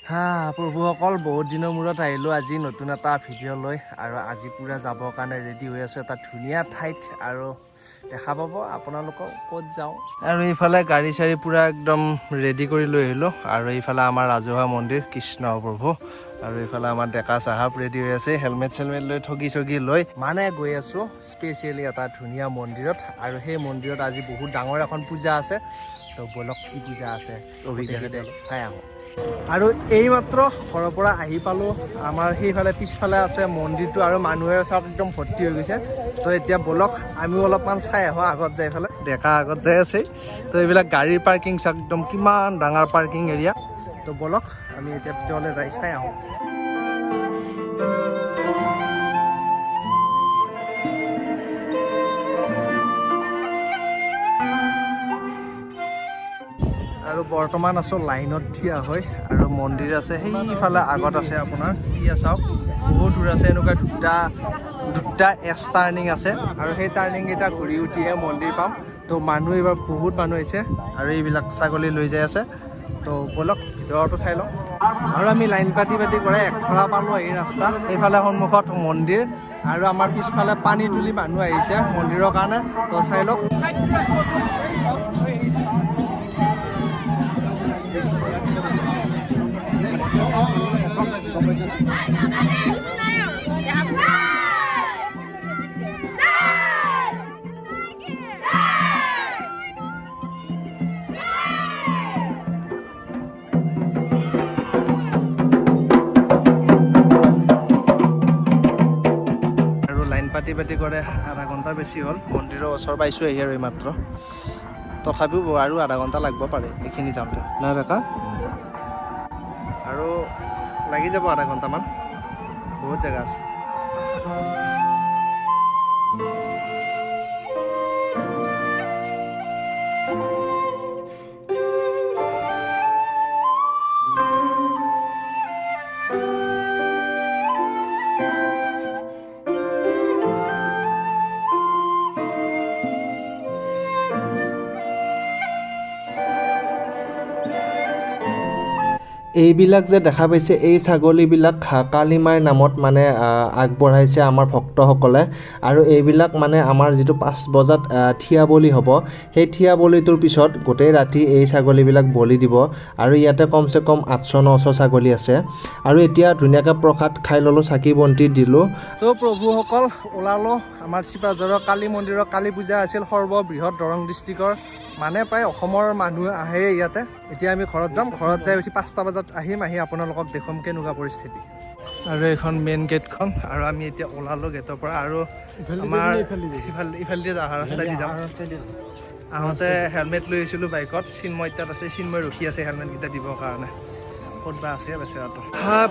প্ৰভুসকল বহুত দিনৰ মূৰত আহিলোঁ আজি নতুন এটা ভিডিঅ' লৈ আৰু আজি পূৰা যাবৰ কাৰণে ৰেডি হৈ আছোঁ এটা ধুনীয়া ঠাইত আৰু দেখা পাব আপোনালোকক ক'ত যাওঁ আৰু এইফালে গাড়ী চাড়ী পূৰা একদম ৰেডি কৰি লৈ আহিলোঁ আৰু এইফালে আমাৰ ৰাজহুৱা মন্দিৰ কৃষ্ণ প্ৰভু আৰু এইফালে আমাৰ ডেকা চাহাব ৰেডি হৈ আছে হেলমেট চেলমেট লৈ ঠগি চগি লৈ মানে গৈ আছোঁ স্পেচিয়েলি এটা ধুনীয়া মন্দিৰত আৰু সেই মন্দিৰত আজি বহুত ডাঙৰ এখন পূজা আছে তো বলক কি পূজা আছে চাই আহোঁ আৰু এইমাত্ৰ ঘৰৰ পৰা আহি পালোঁ আমাৰ সেইফালে পিছফালে আছে মন্দিৰটো আৰু মানুহে চব একদম ভৰ্তি হৈ গৈছে তো এতিয়া বলক আমিও অলপমান চাই আহোঁ আগত যাই পেলাই ডেকা আগত যাই আছে তো এইবিলাক গাড়ীৰ পাৰ্কিং চাওক একদম কিমান ডাঙৰ পাৰ্কিং এৰিয়া তো বলক আমি এতিয়া ভিতৰলৈ যাই চাই আহোঁ আৰু বৰ্তমান আছোঁ লাইনত থিয়া হয় আৰু মন্দিৰ আছে সেইফালে আগত আছে আপোনাৰ ইয়া চাওক বহুত দূৰ আছে এনেকুৱা দুটা এছ টাৰ্ণিং আছে আৰু সেই টাৰ্ণিংকেইটা ঘূৰি উঠিহে মন্দিৰ পাম তো মানুহ এইবাৰ বহুত মানুহ আহিছে আৰু এইবিলাক ছাগলী লৈ যাই আছে তো ব'লক ভিতৰতো চাই লওঁ আৰু আমি লাইন পাতি কৰে একখৰা পালোঁ এই ৰাস্তা এইফালে সন্মুখত মন্দিৰ আৰু আমাৰ পিছফালে পানী তুলি মানুহ আহিছে মন্দিৰৰ কাৰণে তো চাই লওক পাতি কৰে আধা ঘণ্টা বেছি হ'ল মন্দিৰৰ ওচৰ পাইছোঁ আহি আৰু এইমাত্ৰ তথাপিও আৰু আধা ঘণ্টা লাগিব পাৰে এইখিনি যাওঁতে নাই ডেকা আৰু লাগি যাব আধা ঘণ্টামান বহুত জেগা আছে এইবিলাক যে দেখা পাইছে এই ছাগলীবিলাক কালী মাৰ নামত মানে আগবঢ়াইছে আমাৰ ভক্তসকলে আৰু এইবিলাক মানে আমাৰ যিটো 5 বজাত থিয়া বলি হ'ব সেই থিয়া বলিটোৰ পিছত গোটেই ৰাতি এই ছাগলীবিলাক বলি দিব আৰু ইয়াতে কমচে কম 800-900 ছাগলী আছে আৰু এতিয়া ধুনীয়াকৈ প্ৰসাদ খাই ল'লোঁ চাকি বন্তি দিলোঁ তো প্ৰভুসকল ওলালোঁ আমাৰ চিপাঝাৰৰ কালী মন্দিৰৰ কালী পূজা আছিল সৰ্ববৃহৎ দৰং ডিষ্ট্ৰিক্টৰ মানে প্ৰায় অসমৰ মানুহ আহে ইয়াতে এতিয়া আমি ঘৰত যাম ঘৰত যাই উঠি 5টা বজাত আহিম আহি আপোনালোকক দেখুৱাম কেনেকুৱা পৰিস্থিতি আৰু এইখন মেইন গেটখন আৰু আমি এতিয়া ওলালোঁ গেটৰ পৰা আৰু আমাৰ ইফালে অহা ৰাস্তাই দি যাম আহোঁতে হেলমেট লৈ আহিছিলোঁ বাইকত চিন্ময় তাত আছে চিন্ময় ৰখি আছে হেলমেটকেইটা দিবৰ কাৰণে ক'তবা আছে বেচেৰাটো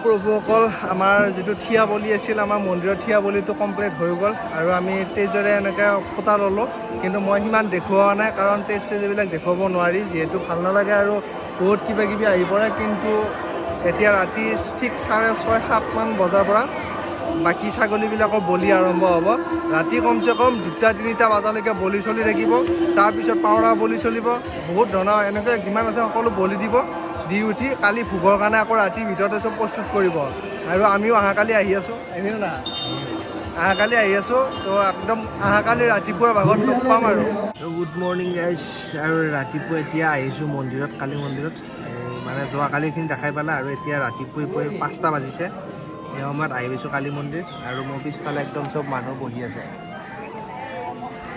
প্ৰভুসকল আমাৰ যিটো থিয়া বলি আছিল আমাৰ মন্দিৰৰ থিয়া বলিটো কমপ্লিট হৈ গ'ল আৰু আমি তেজেৰে এনেকৈ ফুটা ল'লোঁ কিন্তু মই সিমান দেখুওৱা নাই কাৰণ তেজ এইবিলাক দেখুৱাব নোৱাৰি যিহেতু ভাল নালাগে আৰু বহুত কিবা কিবি আহি পৰে কিন্তু এতিয়া ৰাতি ঠিক 6:30-7মান বজাৰ পৰা বাকী ছাগলীবিলাকৰ বলি আৰম্ভ হ'ব ৰাতি কমচে কম 2-3টা বজালৈকে বলি চলি থাকিব তাৰপিছত পাৱৰা বলি চলিব বহুত ধৰণৰ এনেকৈ যিমান আছে সকলো বলি দিব দি উঠি কালি ভোগৰ কাৰণে আকৌ ৰাতিৰ ভিতৰতে চব প্ৰস্তুত কৰিব আৰু আমিও অহাকালি আহি আছোঁ এনেও না অহাকালি আহি আছোঁ তো একদম অহাকালি ৰাতিপুৱাৰ ভাগত লগ পাম আৰু গুড মৰ্ণিং গাইজ আৰু ৰাতিপুৱা এতিয়া আহিছোঁ মন্দিৰত কালী মন্দিৰত মানে যোৱাকালিখিনি দেখাই পালে আৰু এতিয়া ৰাতিপুৱাই 5টা বাজিছে এই সময়ত আহি পাইছোঁ কালী মন্দিৰ আৰু মোৰ পিছফালে একদম চব মানুহ বহি আছে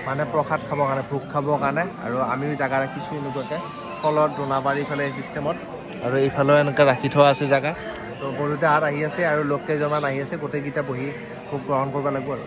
মানে প্ৰসাদ খাবৰ কাৰণে ভোগ খাবৰ কাৰণে আৰু আমিও জেগা ৰাখিছোঁ এনেকুৱাকৈ তলত দোনাবাৰী ফালে চিষ্টেমত আৰু এইফালেও এনেকৈ ৰাখি থোৱা আছে জেগা তো গৰুতে হাত আহি আছে আৰু লোক কেইজনমান আহি আছে গোটেইকেইটা বহি ভোগ গ্ৰহণ কৰিব লাগিব আৰু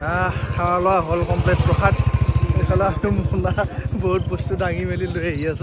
খাৱা লোৱা হ'ল কমপ্লিট প্ৰসাদ এইফালে মোলা বহুত বস্তু দাঙি মেলি লৈ আহি আছোঁ